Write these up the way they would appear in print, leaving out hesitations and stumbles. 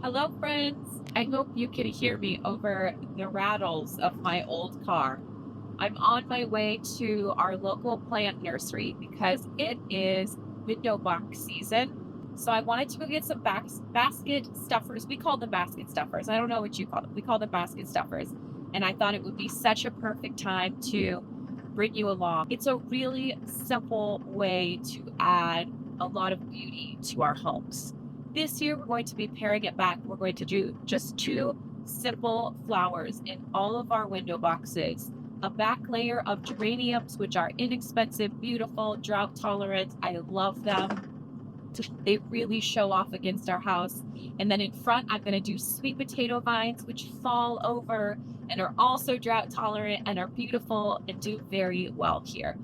Hello, friends. I hope you can hear me over the rattles of my old car. I'm on my way to our local plant nursery because it is window box season. So I wanted to go get some basket stuffers. We call them basket stuffers. I don't know what you call them. We call them basket stuffers. And I thought it would be such a perfect time to bring you along. It's a really simple way to add a lot of beauty to our homes. This year, we're going to be paring it back. We're going to do just two simple flowers in all of our window boxes. A back layer of geraniums, which are inexpensive, beautiful, drought tolerant. I love them. They really show off against our house. And then in front, I'm going to do sweet potato vines, which fall over and are also drought tolerant and are beautiful and do very well here.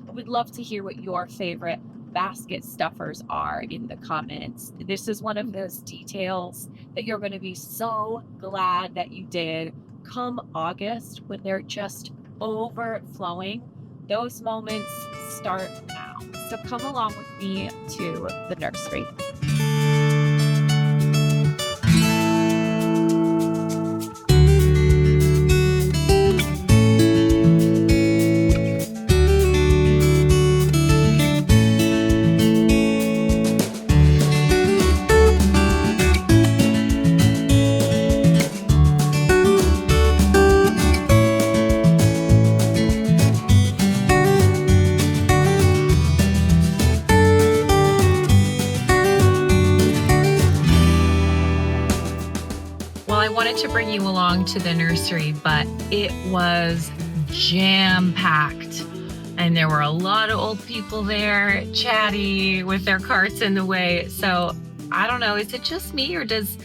I would love to hear what your favorite basket stuffers are in the comments. This is one of those details that you're going to be so glad that you did. Come August, when they're just overflowing, those moments start now. So come along with me to the nursery. Well, I wanted to bring you along to the nursery, but it was jam-packed. And there were a lot of old people there, chatty, with their carts in the way. So I don't know, is it just me or does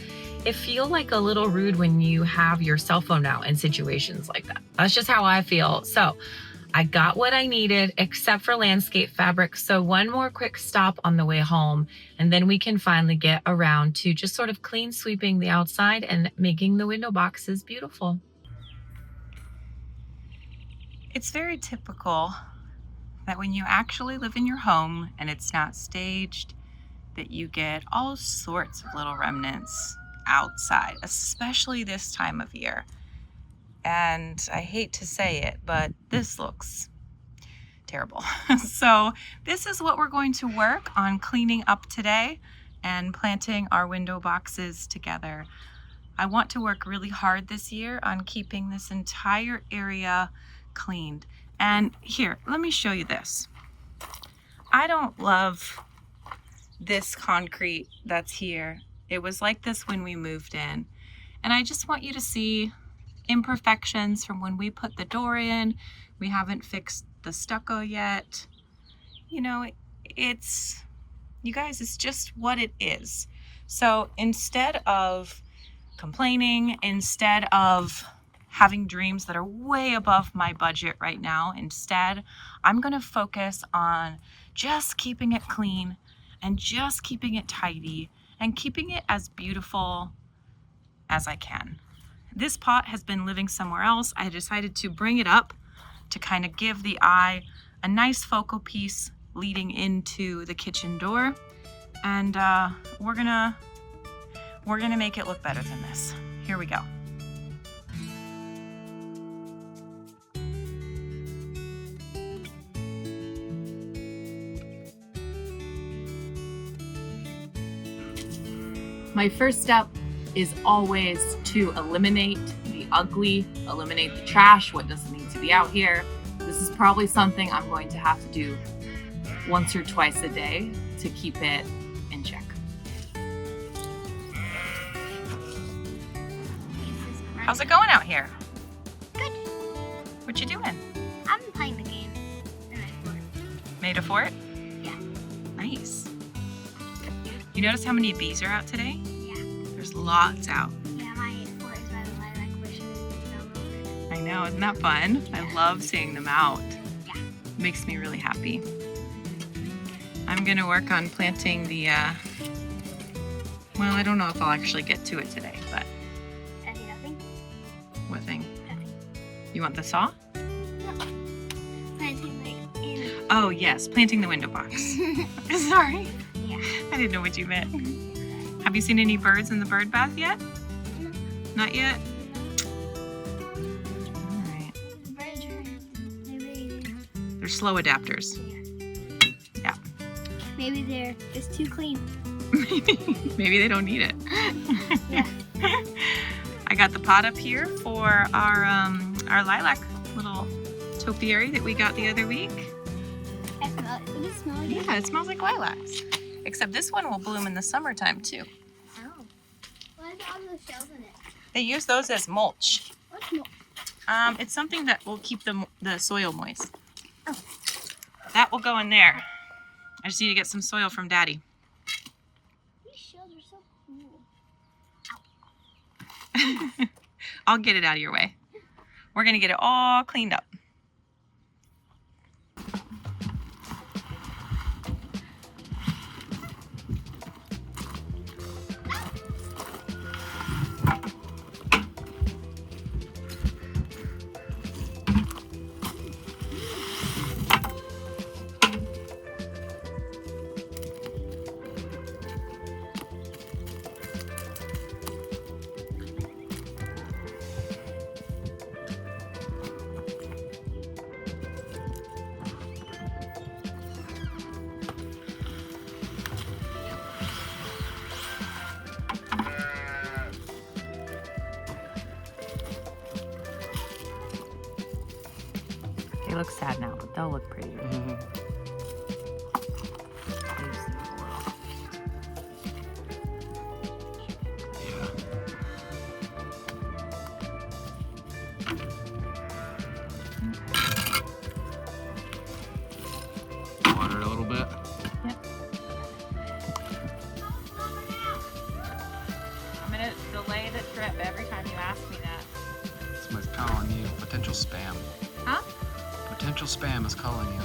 it feel like a little rude when you have your cell phone out in situations like that? That's just how I feel. So I got what I needed except for landscape fabric. So one more quick stop on the way home, and then we can finally get around to just sort of clean sweeping the outside and making the window boxes beautiful. It's very typical that when you actually live in your home and it's not staged, that you get all sorts of little remnants outside, especially this time of year. And I hate to say it, but this looks terrible. So this is what we're going to work on cleaning up today and planting our window boxes together. I want to work really hard this year on keeping this entire area cleaned. And here, let me show you this. I don't love this concrete that's here. It was like this when we moved in. And I just want you to see imperfections from when we put the door in. We haven't fixed the stucco yet. You know, you guys, it's just what it is. So instead of complaining, instead of having dreams that are way above my budget right now, instead, I'm going to focus on just keeping it clean and just keeping it tidy and keeping it as beautiful as I can. This pot has been living somewhere else. I decided to bring it up to kind of give the eye a nice focal piece leading into the kitchen door. And we're gonna make it look better than this. Here we go. My first step is always to eliminate the ugly, eliminate the trash, what doesn't need to be out here. This is probably something I'm going to have to do once or twice a day to keep it in check. How's it going out here? Good. What you doing? I'm playing the game. Made a fort? Yeah. Nice. You notice how many bees are out today? Yeah. There's lots out. Yeah, my fort is by the lilac bushes. I know, isn't that fun? Yeah. I love seeing them out. Yeah. Makes me really happy. I'm gonna work on planting the, well, I don't know if I'll actually get to it today, but. Tessie, nothing? What thing? Tessie. You want the saw? No. Planting like in. Oh yes, planting the window box. Sorry, Yeah. I didn't know what you meant. How Have you seen any birds in the bird bath yet? No. Not yet? All right. Birds are maybe They're slow adapters. Yeah. maybe they're just too clean. Maybe they don't need it. Yeah. I got the pot up here for our lilac little topiary that we got the other week. I smell it. Does it smell like it? Yeah, it smells like lilacs. Except this one will bloom in the summertime too. Oh. Why is all those shells in it? They use those as mulch. What's more? It's something that will keep the soil moist. Oh. That will go in there. I just need to get some soil from Daddy. These shells are so cool. I'll get it out of your way. We're gonna get it all cleaned up. They look sad now, but they'll look prettier. Water it a little bit. Yep. I'm gonna delay the trip every time you ask me that. Somebody's calling you. Potential spam. Huh? Potential spam is calling you.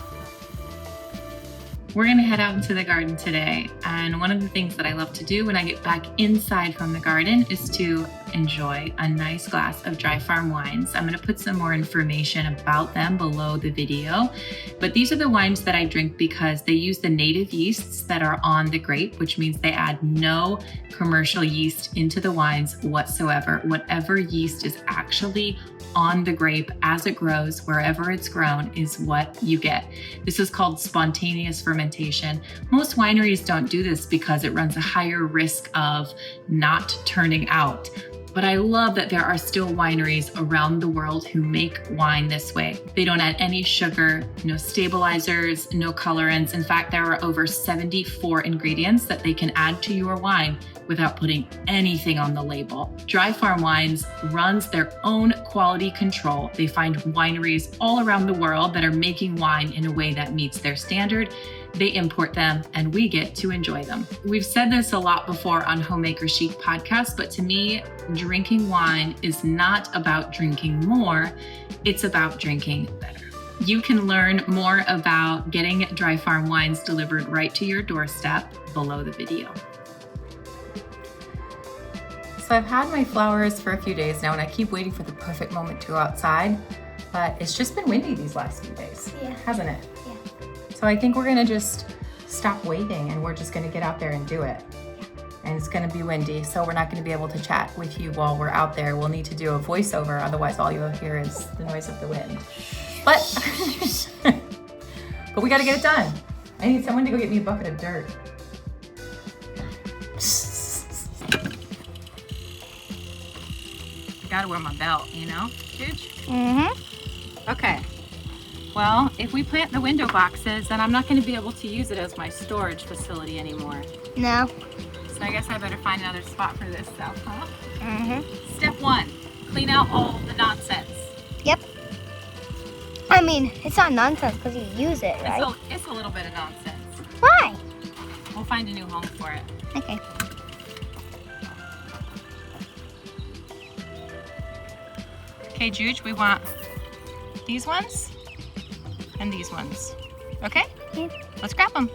We're gonna head out into the garden today, and one of the things that I love to do when I get back inside from the garden is to enjoy a nice glass of Dry Farm wines. I'm gonna put some more information about them below the video, but these are the wines that I drink because they use the native yeasts that are on the grape, which means they add no commercial yeast into the wines whatsoever. Whatever yeast is actually on the grape as it grows, wherever it's grown, is what you get. This is called spontaneous fermentation. Most wineries don't do this because it runs a higher risk of not turning out. But I love that there are still wineries around the world who make wine this way. They don't add any sugar, no stabilizers, no colorants. In fact, there are over 74 ingredients that they can add to your wine without putting anything on the label. Dry Farm Wines runs their own quality control. They find wineries all around the world that are making wine in a way that meets their standard. They import them and we get to enjoy them. We've said this a lot before on Homemaker Chic podcast, but to me, drinking wine is not about drinking more, it's about drinking better. You can learn more about getting Dry Farm wines delivered right to your doorstep below the video. So I've had my flowers for a few days now and I keep waiting for the perfect moment to go outside, but it's just been windy these last few days, hasn't it? Yeah. So I think we're gonna just stop waiting and we're just gonna get out there and do it. And it's gonna be windy, so we're not gonna be able to chat with you while we're out there. We'll need to do a voiceover, otherwise all you'll hear is the noise of the wind. But, but we gotta get it done. I need someone to go get me a bucket of dirt. I gotta wear my belt, you know, Cooch? Mm-hmm. Okay. Well, if we plant the window boxes, then I'm not going to be able to use it as my storage facility anymore. No. So I guess I better find another spot for this stuff, huh? Mm-hmm. Step 1, clean out all the nonsense. Yep. I mean, it's not nonsense because you use it, right? It's a little bit of nonsense. Why? We'll find a new home for it. Okay. Okay, Juge, we want these ones and these ones. Okay? Yeah. Let's grab them.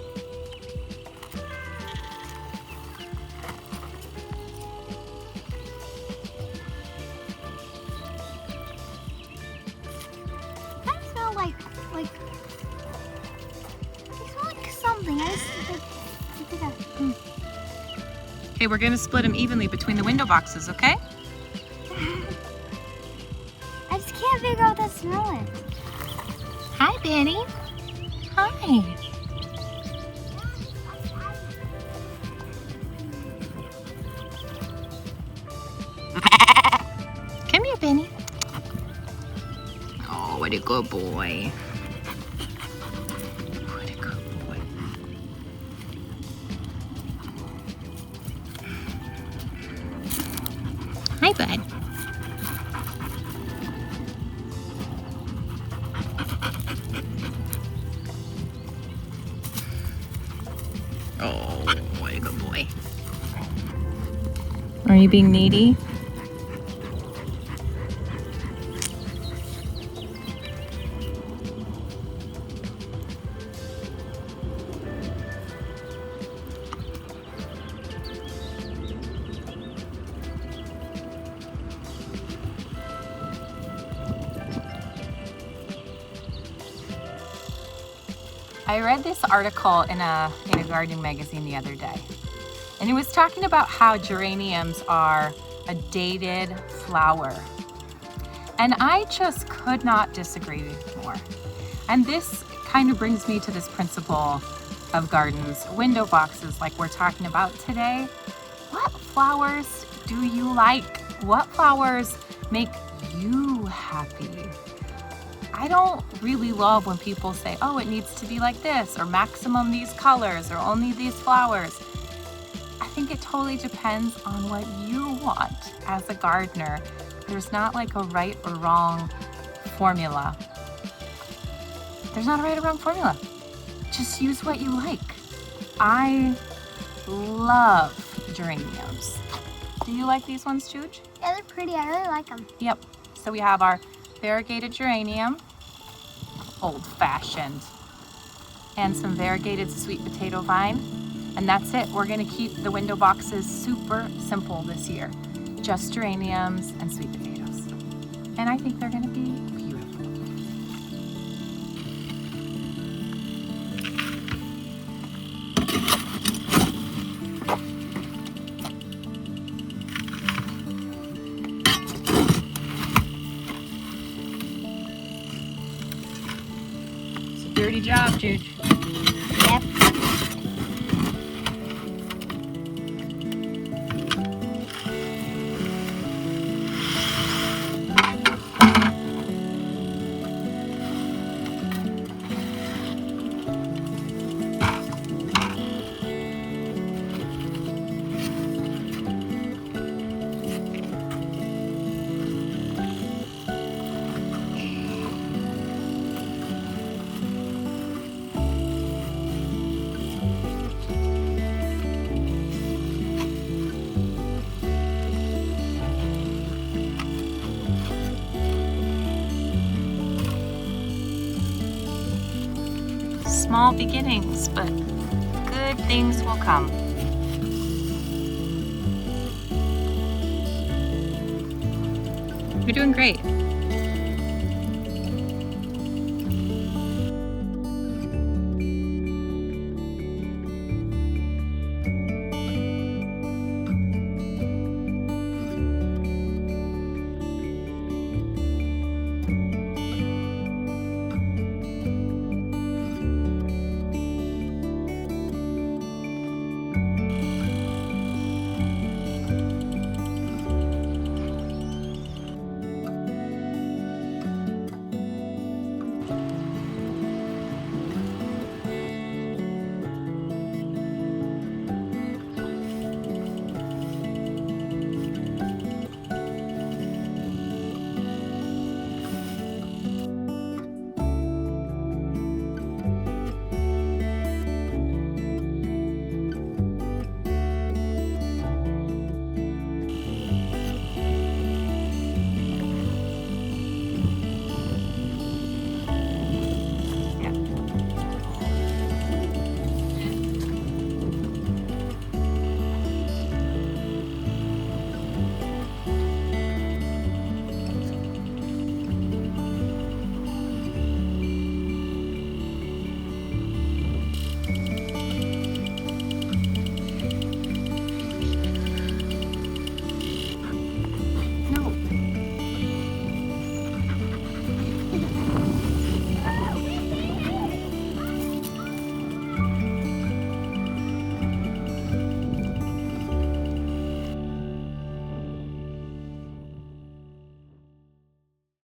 That smell like they smell like something. I just like Okay, we're gonna split them evenly between the window boxes, okay? I just can't figure out what that's smelling. Hi, Benny. Hi. Come here, Benny. Oh, what a good boy. What a good boy. Hi, bud. Oh, what a good boy. Are you being needy? I read this article in a gardening magazine the other day, and it was talking about how geraniums are a dated flower. And I just could not disagree more. And this kind of brings me to this principle of gardens, window boxes like we're talking about today. What flowers do you like? What flowers make you happy? I don't really love when people say, oh, it needs to be like this, or maximum these colors, or only these flowers. I think it totally depends on what you want as a gardener. There's not like a right or wrong formula. There's not a right or wrong formula. Just use what you like. I love geraniums. Do you like these ones, Juge? Yeah, they're pretty. I really like them. Yep. So we have our variegated geranium, old-fashioned, and some variegated sweet potato vine. And that's it. We're gonna keep the window boxes super simple this year. Just geraniums and sweet potatoes. And I think they're gonna be beautiful. It's a dirty job, Jude. Yep. Small beginnings, but good things will come. You're doing great.